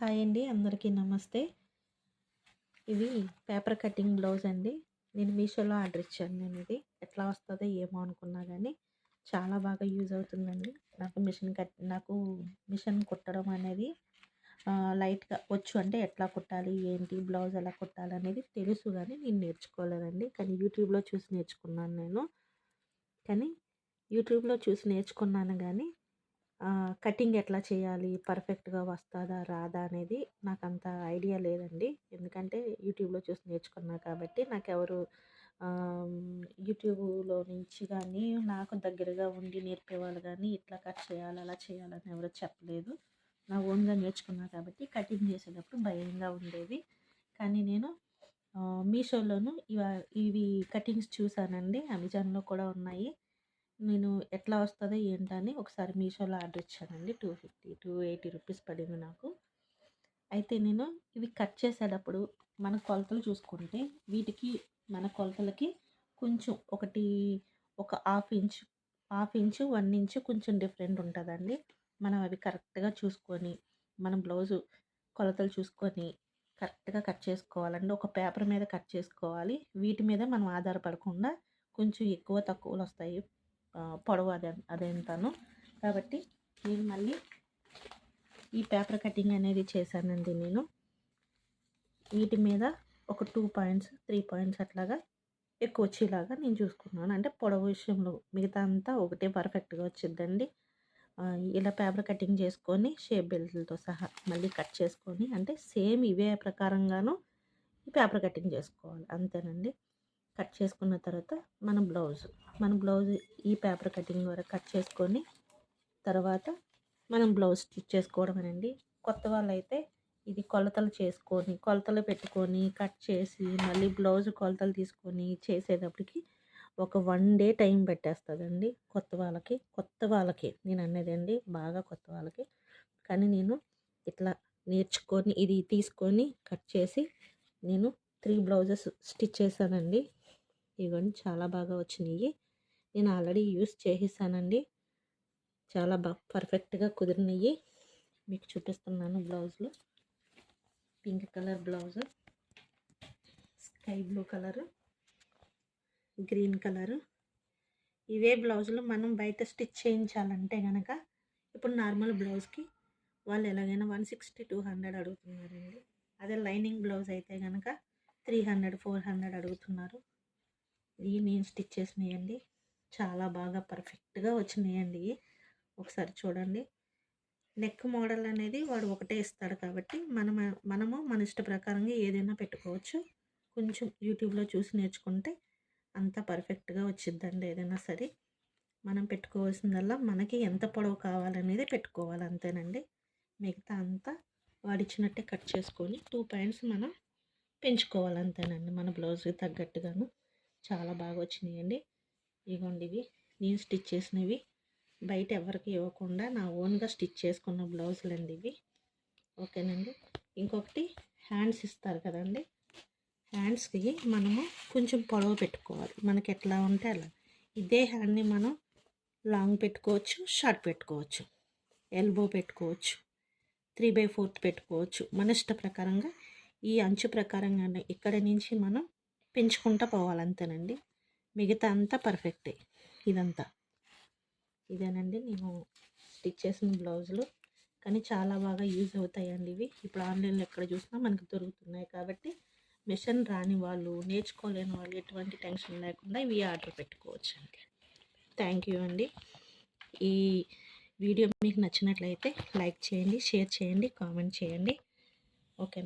Hi అండి, అందరికీ నమస్తే. ఇవి పేపర్ కటింగ్ బ్లౌజ్ అండి. నేను మీషోలో ఆర్డర్ ఇచ్చాను. ఇది ఎట్లా వస్తుందో ఏమో అనుకున్నా కానీ చాలా బాగా యూజ్ అవుతుందండి. నాకు మిషన్ కుట్టడం అనేది లైట్గా వచ్చు. అంటే ఎట్లా కుట్టాలి, ఏంటి, బ్లౌజ్ ఎలా కుట్టాలి అనేది తెలుసు కానీ నేను నేర్చుకోలేదండి. కానీ యూట్యూబ్లో చూసి నేర్చుకున్నాను నేను. కానీ యూట్యూబ్లో చూసి నేర్చుకున్నాను కానీ కటింగ్ ఎట్లా చేయాలి, పర్ఫెక్ట్‌గా వస్తదా, రాదా అనేది నాకంత ఐడియా లేదండి. ఎందుకంటే యూట్యూబ్‌లో చూసి నేర్చుకున్నా కాబట్టి నాకెవరు యూట్యూబ్‌లో నుంచి గానీ, నాకు దగ్గరగా ఉండి నేర్పేవాళ్ళు గానీ, ఇట్లా కట్ చేయాలి, అలా చేయాలని ఎవరు చెప్పలేదు. నా ఓన్‌గా నేర్చుకున్నా కాబట్టి కటింగ్ చేసేటప్పుడు భయంగా ఉండేది. కానీ నేను మీషోలోను ఇవి కటింగ్స్ చూసానండి. అమెజాన్‌లో కూడా ఉన్నాయి. నేను ఎట్లా వస్తుందో ఏంటని ఒకసారి మీషోలో ఆర్డర్ ఇచ్చానండి. 280 రూపీస్ పడింది నాకు. అయితే నేను ఇవి కట్ చేసేటప్పుడు మన కొలతలు చూసుకుంటే వీటికి మన కొలతలకి కొంచెం ఒక హాఫ్ ఇంచు 1 ఇంచు కొంచెం డిఫరెంట్ ఉంటుందండి. మనం అవి కరెక్ట్గా చూసుకొని మన బ్లౌజు కొలతలు చూసుకొని కరెక్ట్గా కట్ చేసుకోవాలండి. ఒక పేపర్ మీద కట్ చేసుకోవాలి. వీటి మీద మనం ఆధారపడకుండా కొంచెం ఎక్కువ తక్కువలు వస్తాయి పొడవు అదంతాను. కాబట్టి నేను మళ్ళీ ఈ పేపర్ కటింగ్ అనేది చేశానండి. నేను వీటి మీద ఒక 2 పాయింట్స్ 3 పాయింట్స్ అట్లాగా ఎక్కువ వచ్చేలాగా నేను చూసుకున్నాను. అంటే పొడవు విషయంలో మిగతా అంతా ఒకటే పర్ఫెక్ట్గా వచ్చిద్దండి. ఇలా పేపర్ కటింగ్ చేసుకొని షేప్ బెల్ట్లతో సహా మళ్ళీ కట్ చేసుకొని, అంటే సేమ్ ఇవే ప్రకారంగాను ఈ పేపర్ కటింగ్ చేసుకోవాలి, అంతేనండి. కట్ చేసుకున్న తర్వాత మన బ్లౌజ్ ఈ పేపర్ కటింగ్ వరకు కట్ చేసుకొని తర్వాత మనం బ్లౌజ్ స్టిచ్ చేసుకోవడమేనండి. కొత్త వాళ్ళైతే ఇది కొలతలు పెట్టుకొని కట్ చేసి మళ్ళీ బ్లౌజ్ కొలతలు తీసుకొని చేసేటప్పటికి ఒక 1 డే టైం పెట్టేస్తుందండి కొత్త వాళ్ళకి నేను అనేదండి, బాగా కొత్త వాళ్ళకి. కానీ నేను ఇట్లా నేర్చుకొని ఇది తీసుకొని కట్ చేసి నేను 3 బ్లౌజెస్ స్టిచ్ చేశానండి. ఇవన్నీ చాలా బాగా వచ్చినాయి. నేను ఆల్రెడీ యూస్ చేసేసానండి. చాలా పర్ఫెక్ట్గా కుదిరినాయి. మీకు చూపిస్తున్నాను. బ్లౌజులు pink colour blouse, sky blue colour, green colour. ఇవే బ్లౌజులు మనం బయట స్టిచ్ చేయించాలంటే కనుక ఇప్పుడు నార్మల్ బ్లౌజ్కి వాళ్ళు ఎలాగైనా 160 200 అడుగుతున్నారండి. అదే లైనింగ్ బ్లౌజ్ అయితే కనుక 300 400 అడుగుతున్నారు. ఇవి నేను స్టిచ్ చేసినాయండి. చాలా బాగా పర్ఫెక్ట్గా వచ్చినాయండి. ఒకసారి చూడండి. నెక్ మోడల్ అనేది వాడు ఒకటే ఇస్తాడు కాబట్టి మనము మన ఇష్ట ప్రకారంగా ఏదైనా పెట్టుకోవచ్చు. కొంచెం యూట్యూబ్లో చూసి నేర్చుకుంటే అంత పర్ఫెక్ట్గా వచ్చిద్దండి. ఏదైనా సరే మనం పెట్టుకోవాల్సిందల్లా మనకి ఎంత పొడవు కావాలనేది పెట్టుకోవాలి, అంతేనండి. మిగతా అంతా వాడిచ్చినట్టే కట్ చేసుకొని 2 పాయింట్స్ మనం పెంచుకోవాలి, అంతేనండి. మన బ్లౌజ్కి తగ్గట్టుగాను చాలా బాగా వచ్చినాయండి. ఇగోండి ఇవి నేను స్టిచ్ చేసినవి, బయట ఎవరికి ఇవ్వకుండా నా ఓన్గా స్టిచ్ చేసుకున్న బ్లౌజులు అండి ఇవి. ఓకేనండి. ఇంకొకటి హ్యాండ్స్ ఇస్తారు కదండి, హ్యాండ్స్కి మనము కొంచెం పొడవు పెట్టుకోవాలి. మనకి ఎట్లా ఉంటే అలా. ఇదే హ్యాండ్ని మనం లాంగ్ పెట్టుకోవచ్చు, షార్ట్ పెట్టుకోవచ్చు, ఎల్బో పెట్టుకోవచ్చు, 3/4 పెట్టుకోవచ్చు. మన ఇష్ట ప్రకారంగా ఈ అంచు ప్రకారంగానే ఇక్కడ నుంచి మనం పెంచుకుంటూ పోవాలి, అంతేనండి. మిగతా అంతా పర్ఫెక్టే. ఇదేనండి నేను స్టిచ్ చేసిన బ్లౌజులు. కానీ చాలా బాగా యూజ్ అవుతాయండి ఇవి. ఇప్పుడు ఆన్లైన్లో ఎక్కడ చూసినా మనకు దొరుకుతున్నాయి కాబట్టి మిషన్ రాని వాళ్ళు, నేర్చుకోలేని వాళ్ళు ఎటువంటి టెన్షన్ లేకుండా ఇవి ఆర్డర్ పెట్టుకోవచ్చు అండి. థ్యాంక్ యూ అండి. ఈ వీడియో మీకు నచ్చినట్లయితే లైక్ చేయండి, షేర్ చేయండి, కామెంట్ చేయండి. ఓకే.